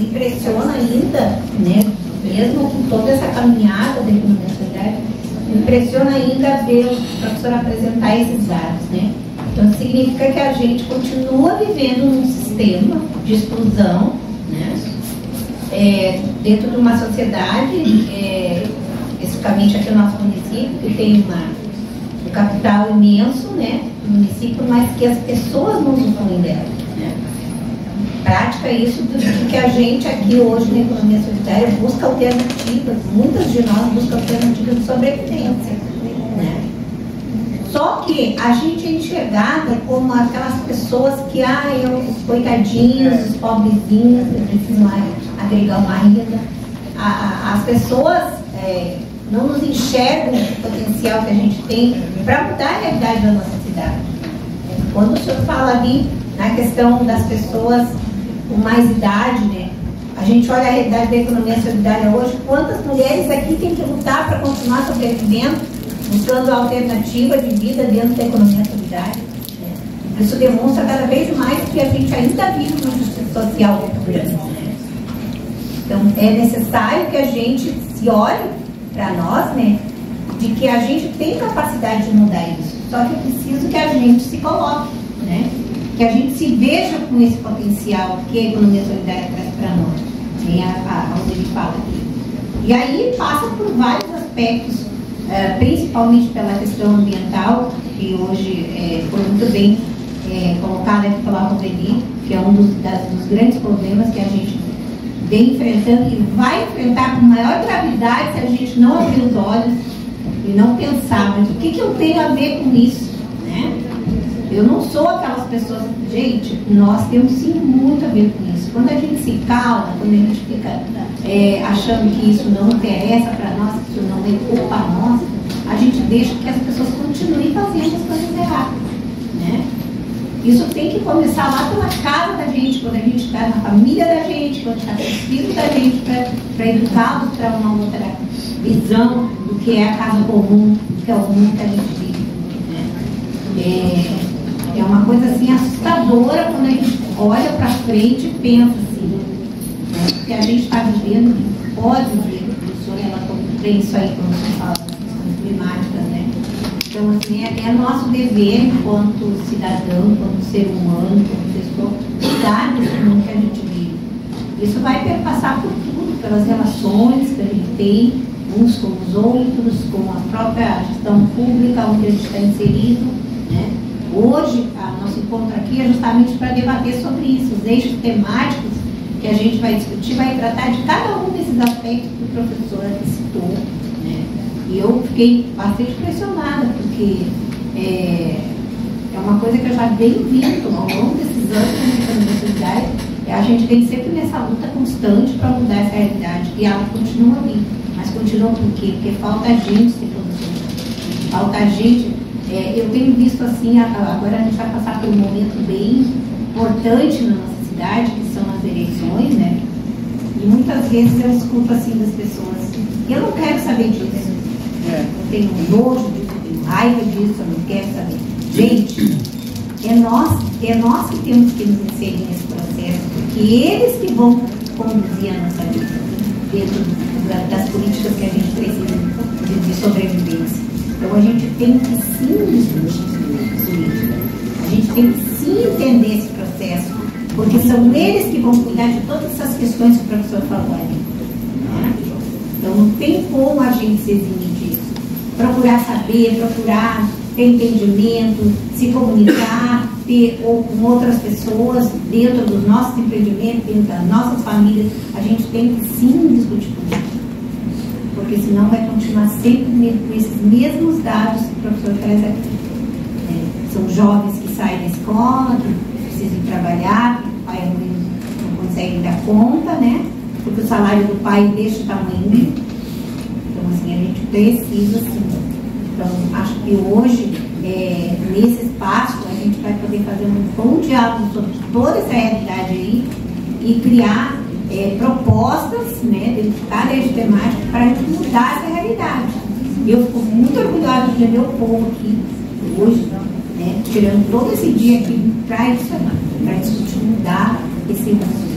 impressiona ainda, né, mesmo com toda essa caminhada da economia solidária, me impressiona ainda ver o professor apresentar esses dados, né? Então significa que a gente continua vivendo num sistema de exclusão, né? Dentro de uma sociedade, especificamente aqui no nosso município, que tem um capital imenso, né, no município, mas que as pessoas não usufruem dela, né? Prática isso do que a gente aqui hoje na economia solidária busca alternativas, muitas de nós buscam alternativas de sobrevivência, né? Só que a gente é enxergada como aquelas pessoas que, os coitadinhos, os pobrezinhos, precisam agregar uma renda. As pessoas não nos enxergam o potencial que a gente tem para mudar a realidade da nossa cidade. Quando o senhor fala ali na questão das pessoas com mais idade, né? A gente olha a realidade da economia solidária hoje, quantas mulheres aqui têm que lutar para continuar sobrevivendo, buscando a alternativa de vida dentro da economia solidária, né? Isso demonstra cada vez mais que a gente ainda vive uma justiça social muito grande, né? Então é necessário que a gente se olhe para nós, né, de que a gente tem capacidade de mudar isso, só que é preciso que a gente se coloque, né? Que a gente se veja com esse potencial que a economia solidária traz para nós, onde ele fala aqui. E aí passa por vários aspectos, principalmente pela questão ambiental, que hoje foi muito bem colocada aqui pela Roveni, que é um dos grandes problemas que a gente vem enfrentando e vai enfrentar com maior gravidade se a gente não abrir os olhos e não pensar, mas o que eu tenho a ver com isso, né? Eu não sou aquelas pessoas, gente, nós temos sim muito a ver com isso. Quando a gente se cala, quando a gente fica achando que isso não interessa para nós, que isso não é culpa nossa, a gente deixa que as pessoas continuem fazendo as coisas erradas, né? Isso tem que começar lá pela casa da gente, quando a gente está na família da gente, quando está com os filhos da gente, para educá-los para uma outra visão do que é a casa comum, do que é o mundo que a gente vive, né? É uma coisa assim assustadora quando a gente olha para frente e pensa assim, né? Porque a gente está vivendo, pode ver, a professora, ela tem isso aí quando você fala das questões climáticas, né? Então, assim, é nosso dever enquanto cidadão, enquanto ser humano, enquanto pessoa, cuidar desse mundo que a gente vive. Isso vai perpassar por tudo, pelas relações que a gente tem uns com os outros, com a própria gestão pública onde a gente está inserido, né? Hoje, o nosso encontro aqui é justamente para debater sobre isso. Os eixos temáticos que a gente vai discutir vai tratar de cada um desses aspectos que o professor aqui citou, né? E eu fiquei bastante impressionada, porque é uma coisa que eu já venho vindo ao longo desses anos na economia solidária, a gente vem sempre nessa luta constante para mudar essa realidade, e ela continua ali. Mas continua por quê? Porque falta a gente se posicionar. Falta a gente. Eu tenho visto assim, agora a gente vai passar por um momento bem importante na nossa cidade, que são as eleições, né? E muitas vezes eu escuto assim das pessoas, eu não quero saber disso. Eu tenho nojo disso, eu tenho raiva disso, eu não quero saber. Gente, é nós que temos que nos inserir nesse processo, porque eles que vão conduzir a nossa vida dentro das políticas que a gente precisa de sobrevivência. Então a gente tem que sim discutir política, a gente tem que sim entender esse processo, porque são eles que vão cuidar de todas essas questões que o professor falou ali, né? Então não tem como a gente se eximir disso. Procurar saber, procurar ter entendimento, se comunicar, com outras pessoas, dentro dos nossos empreendimentos, dentro das nossas famílias, a gente tem que sim discutir política. Porque senão vai continuar sempre com esses mesmos dados que o professor traz aqui. São jovens que saem da escola, que precisam trabalhar, que o pai não consegue dar conta, né? Porque o salário do pai deixa o tamanho. Então, assim, a gente precisa, sim. Então, acho que hoje, nesse espaço, a gente vai poder fazer um bom diálogo sobre toda essa realidade aí e criar propostas, né, dentro de cada eixo temático para a gente mudar essa realidade. Eu fico muito orgulhosa de ver o povo aqui hoje, né, tirando todo esse dia aqui para isso, para discutir mudar esse mundo.